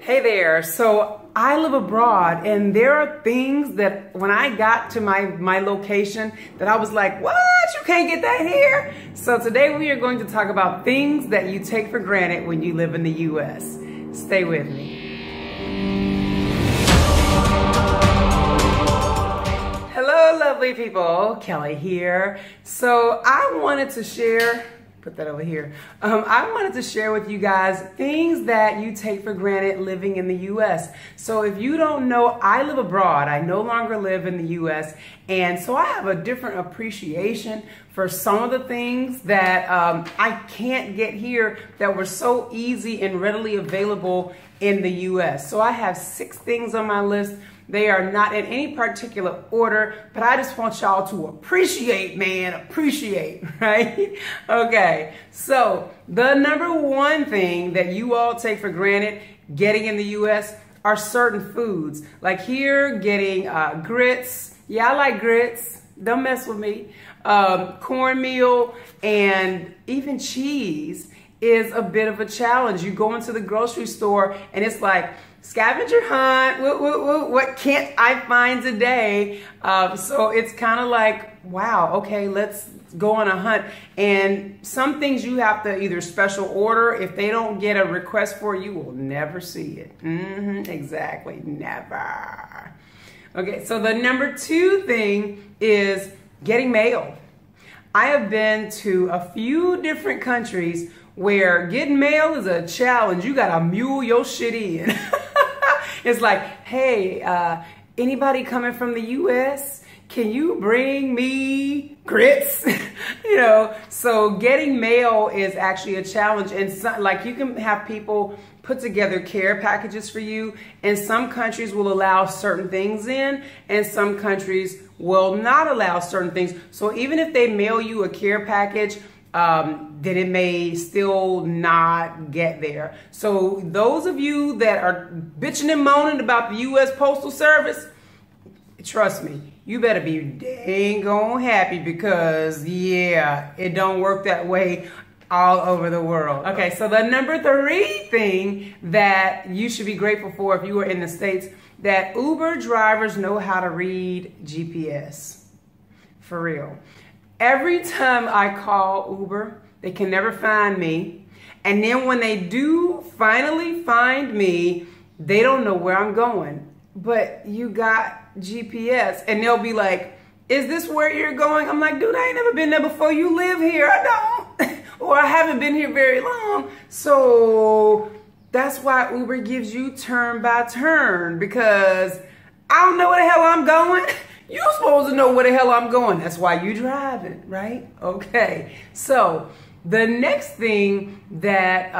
Hey there. So I live abroad, and there are things that when I got to my location that I was like, what? You can't get that here? So today we are going to talk about things that you take for granted when you live in the U.S. Stay with me. Hello, lovely people. Kelly here. So I wanted to share, put that over here. I wanted to share with you guys things that you take for granted living in the U.S. So if you don't know, I live abroad. I no longer live in the U.S. And so I have a different appreciation for some of the things that I can't get here that were so easy and readily available in the U.S. So I have 6 things on my list. They are not in any particular order, but I just want y'all to appreciate, man, appreciate, right? Okay, so the number one thing that you all take for granted getting in the U.S. are certain foods. Like here, getting grits. Yeah, I like grits. Don't mess with me. Cornmeal and even cheese is a bit of a challenge. You go into the grocery store and it's like, scavenger hunt, what can't I find today? So it's kind of like, wow, okay, let's go on a hunt. And some things you have to either special order. If they don't get a request for it, you will never see it. Exactly, never. Okay, so the number 2 thing is getting mail. I have been to a few different countries where getting mail is a challenge. You gotta mule your shit in. It's like, hey, anybody coming from the U.S., can you bring me grits? You know, so getting mail is actually a challenge. And some, like, you can have people put together care packages for you, and some countries will allow certain things in, and some countries will not allow certain things. So even if they mail you a care package, then it may still not get there. So those of you that are bitching and moaning about the U.S. Postal Service, trust me, you better be dang on happy because, yeah, it don't work that way all over the world. Okay, so the number 3 thing that you should be grateful for if you are in the States, that Uber drivers know how to read GPS. For real. Every time I call Uber, they can never find me. And then when they do finally find me, they don't know where I'm going. But you got GPS. And they'll be like, is this where you're going? I'm like, dude, I ain't never been there before. You live here. I don't. Or I haven't been here very long. So that's why Uber gives you turn by turn, because I don't know where the hell I'm going. You're supposed to know where the hell I'm going. That's why you drive it, right? Okay. So the next thing that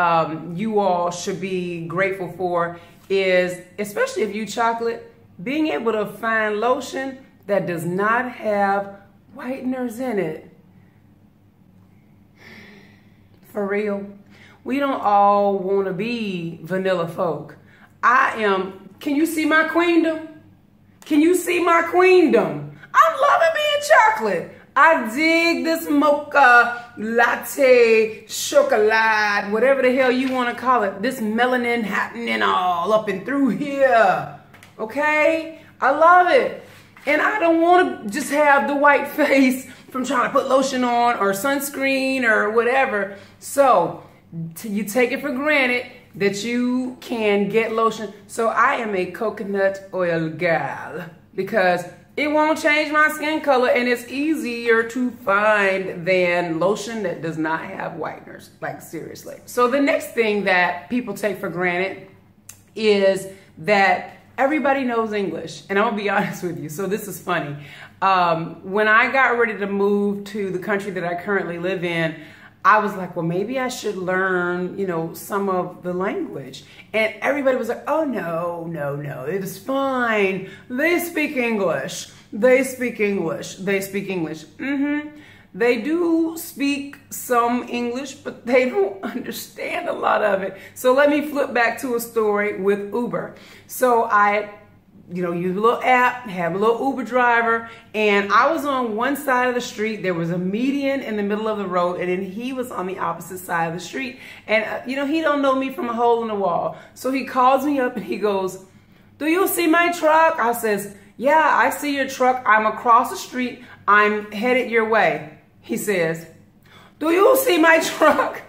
you all should be grateful for is, especially if you chocolate, being able to find lotion that does not have whiteners in it. For real. We don't all want to be vanilla folk. I am, can you see my queendom? Can you see my queendom? I'm loving being chocolate. I dig this mocha, latte, chocolate, whatever the hell you want to call it. This melanin happening all up and through here. Okay? I love it. And I don't want to just have the white face from trying to put lotion on or sunscreen or whatever. So you take it for granted that you can get lotion. So I am a coconut oil gal because it won't change my skin color and it's easier to find than lotion that does not have whiteners, like seriously. So the next thing that people take for granted is that everybody knows English. And I'm gonna be honest with you, so this is funny. When I got ready to move to the country that I currently live in, I was like, well, maybe I should learn, you know, some of the language. And everybody was like, oh, no, it is fine. They speak English. They speak English. They speak English. They do speak some English, but they don't understand a lot of it. So let me flip back to a story with Uber. So I use a little app, have a little Uber driver, and I was on one side of the street. There was a median in the middle of the road, and then he was on the opposite side of the street. And, he don't know me from a hole in the wall. So he calls me up and he goes, "Do you see my truck?" I says, "Yeah, I see your truck. I'm across the street. I'm headed your way." He says, "Do you see my truck?"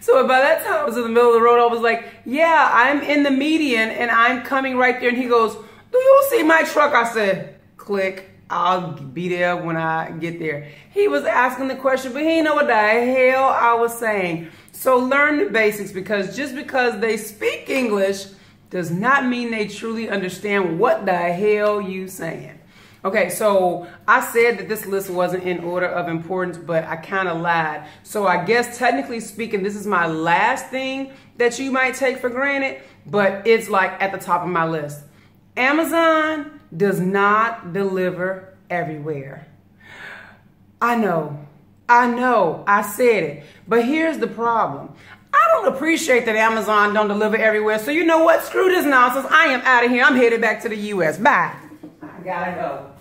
So by that time I was in the middle of the road. I was like, "Yeah, I'm in the median and I'm coming right there." And he goes, "Do you see my truck?" I said, "Click, I'll be there when I get there." He was asking the question, but he didn't know what the hell I was saying. So learn the basics, because just because they speak English does not mean they truly understand what the hell you saying. Okay, so I said that this list wasn't in order of importance, but I kind of lied. So I guess technically speaking, this is my last thing that you might take for granted, but it's like at the top of my list. Amazon does not deliver everywhere. I know, I said it, but here's the problem. I don't appreciate that Amazon don't deliver everywhere, so you know what? Screw this nonsense. I am out of here. I'm headed back to the U.S. Bye. I gotta go.